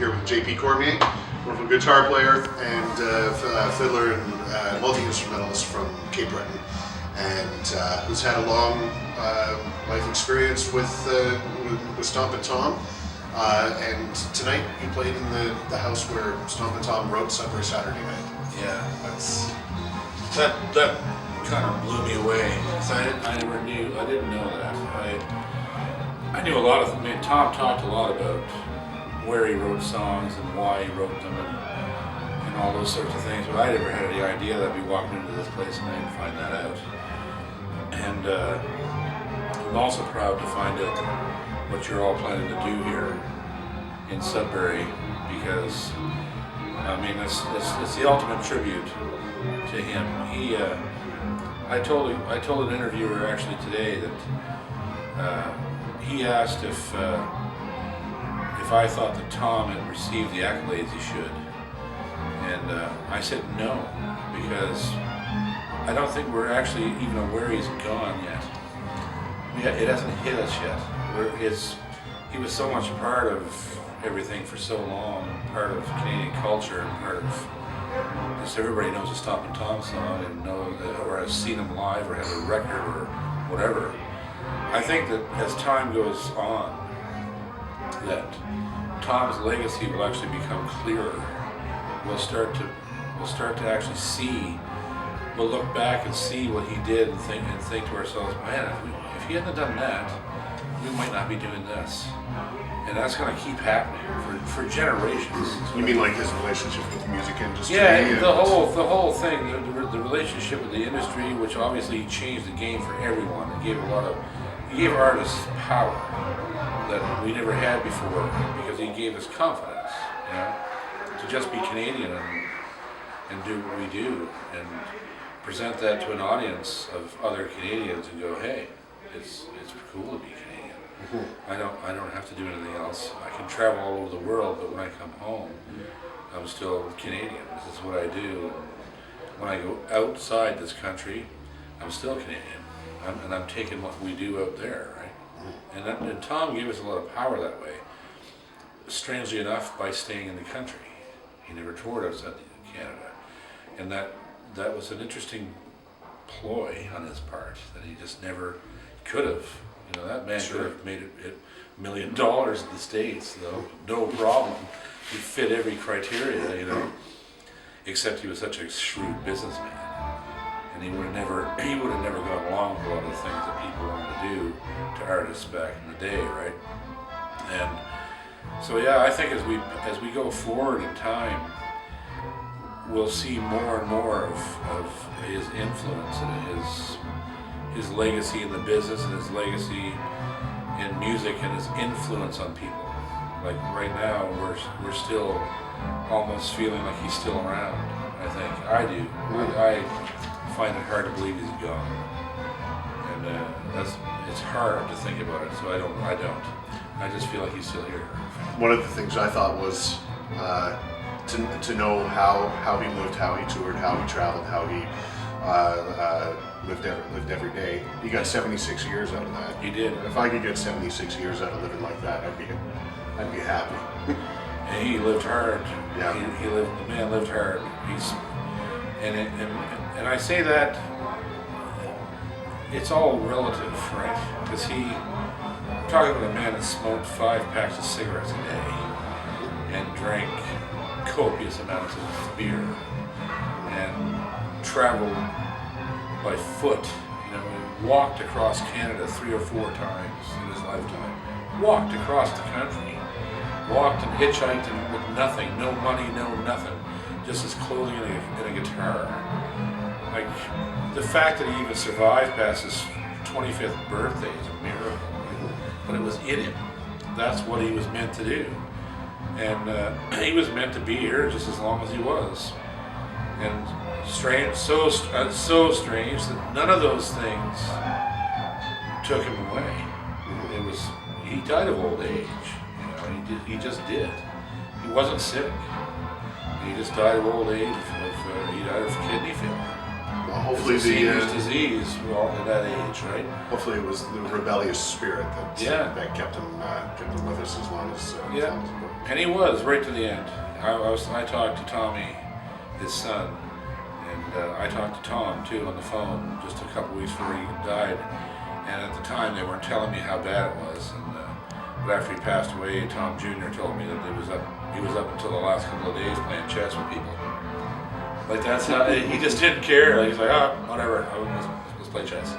here with P Cormier, wonderful guitar player and fiddler and multi-instrumentalist from Cape Breton, and who's had a long life experience with Stompin Tom. And tonight you played in the house where Stompin Tom wrote Subway Saturday Night. Yeah, that kind of blew me away. So I didn't know that. I knew a lot of. Tom talked a lot about where he wrote songs and why he wrote them and all those sorts of things. But I never had any idea that I'd be walking into this place and I'd find that out. And I'm also proud to find out what you're all planning to do here in Sudbury, because I mean it's the ultimate tribute to him. I told an interviewer actually today that he asked if I thought that Tom had received the accolades he should, and I said no, because I don't think we're actually even aware he's gone yet. It hasn't hit us yet. He was so much part of everything for so long, part of Canadian culture, and part of just everybody knows a Stompin Tom song and knows or has seen him live or has a record or whatever. I think that as time goes on, that Tom's legacy will actually become clearer. We'll start to actually see. We'll look back and see what he did and think to ourselves, man, if he hadn't done that, we might not be doing this. And that's going to keep happening for generations. You mean like his relationship with the music industry? Yeah, the whole thing, the relationship with the industry, which obviously changed the game for everyone. He gave artists power that we never had before, because he gave us confidence, to just be Canadian and do what we do and present that to an audience of other Canadians and go, hey, it's cool to be Canadian. Mm-hmm. I don't have to do anything else. I can travel all over the world, but when I come home, I'm still Canadian. This is what I do. When I go outside this country, I'm still Canadian. And I'm taking what we do out there, right? And Tom gave us a lot of power that way. Strangely enough, by staying in the country, he never toured outside Canada, and that was an interesting ploy on his part that he just never could have. That man could have made it $1 million in the States, though, no problem. He fit every criteria, except he was such a shrewd businessman. And he would have never gone along with a lot of the things that people wanted to do to artists back in the day, right? And so yeah, I think as we go forward in time, we'll see more and more of his influence and his legacy in the business and his legacy in music and his influence on people. Like right now, we're still almost feeling like he's still around. I think I do. I find it hard to believe he's gone, and it's hard to think about it. So I don't. I just feel like he's still here. One of the things I thought was to know how he lived, how he toured, how he traveled, how he lived every day. He got 76 years out of that. He did. If I could get 76 years out of living like that, I'd be happy. And he lived hard. Yeah. The man lived hard. And I say that it's all relative, right? Because I'm talking about a man that smoked 5 packs of cigarettes a day and drank copious amounts of beer and traveled by foot. He walked across Canada 3 or 4 times in his lifetime. Walked across the country. Walked and hitchhiked and with nothing, no money, no nothing. Just his clothing and a guitar. Like, the fact that he even survived past his 25th birthday is a miracle. But it was in him. That's what he was meant to do. And he was meant to be here just as long as he was. And strange, so strange that none of those things took him away. He died of old age. He just did. He wasn't sick. He just died of old age. He died of kidney failure. Well, hopefully it's a senior's disease well, at that age, right? hopefully it was the rebellious spirit that that kept him with us as long as And he was right to the end. I talked to Tommy, his son, and I talked to Tom too on the phone just a couple weeks before he died. And at the time, they weren't telling me how bad it was. But after he passed away, Tom Jr. told me that he was up until the last couple of days playing chess with people. Like that's how he just didn't care. Like he's like, oh, whatever, let's play chess.